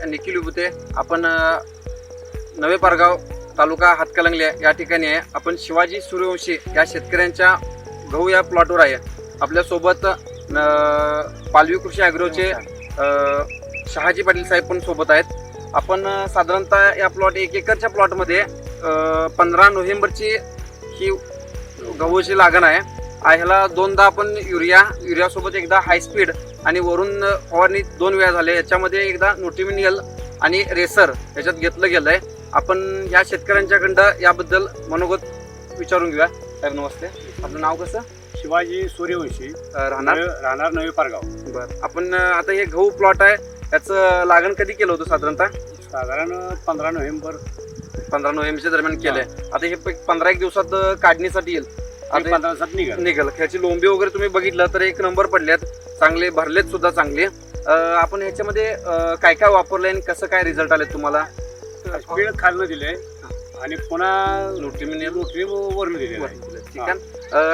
निखिल विभूते. आपण नवे पारगाव तालुका हातकलंगले या ठिकाणी आहे. आपण शिवाजी सूर्यवंशी या शेतकऱ्यांच्या गहू या प्लॉटवर आहे. आपल्यासोबत पालवी कृषी ॲग्रोचे शहाजी पाटील साहेब पण सोबत आहेत. आपण साधारणतः या प्लॉट 1 एकरच्या प्लॉटमध्ये 15 नोव्हेंबरची ही गहूची लागण आहे. ह्याला 2दा आपण युरियासोबत एकदा हाय स्पीड आणि वरून फवारणी 2 वेळा झाले. याच्यामध्ये एकदा न्यूट्रिमिनियल आणि रेसर याच्यात घेतलं गेलं आहे. आपण या शेतकऱ्यांच्याकडं याबद्दल मनोगत विचारून घेऊया. साहेब नमस्ते, आपलं नाव कसं? शिवाजी सूर्यवंशी, राहणार नवे पारगाव. बरं, आपण आता हे गहू प्लॉट आहे याचं लागण कधी केलं होतं? साधारण 15 नोव्हेंबरच्या दरम्यान केलंय. आता हे 15 एक दिवसात काढणीसाठी येईल. 15 दिवसात निघाल. ह्याची लोंबी वगैरे तुम्ही बघितलं तर 1 नंबर पडल्यात, चांगले भरलेत सुद्धा चांगले. आपण ह्याच्यामध्ये काय काय वापरलंय आणि कसं काय रिझल्ट आले तुम्हाला? स्पीड खालनं दिले आणि पुन्हा न्यूट्रिमिनियल वरून दिले. ठीक आहे.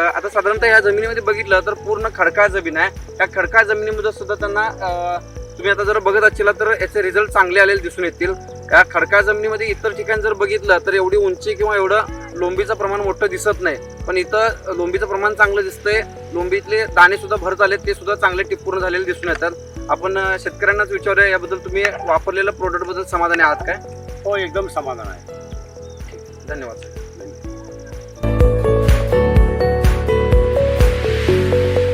आता साधारणतः ह्या जमिनीमध्ये बघितलं तर पूर्ण खडकाळ जमीन आहे. या खडकाळ जमिनीमध्ये सुद्धा त्यांना तुम्ही आता जर बघत असाल तर याचे रिझल्ट चांगले आलेले दिसून येतील. या खडकाळ जमिनीमध्ये इतर ठिकाणी जर बघितलं तर एवढी उंची किंवा एवढं लोंबीचं प्रमाण मोठं दिसत नाही, पण इथं लोंबीचं प्रमाण चांगलं दिसतंय. लोंबीतले दाणे सुद्धा भरत आले, ते सुद्धा चांगले टिपूर्ण झालेले दिसून येतात. आपण शेतकऱ्यांनाच विचारूया, याबद्दल तुम्ही वापरलेल्या प्रोडक्ट बद्दल समाधानी आहात काय? हो, एकदम समाधान आहे. धन्यवाद.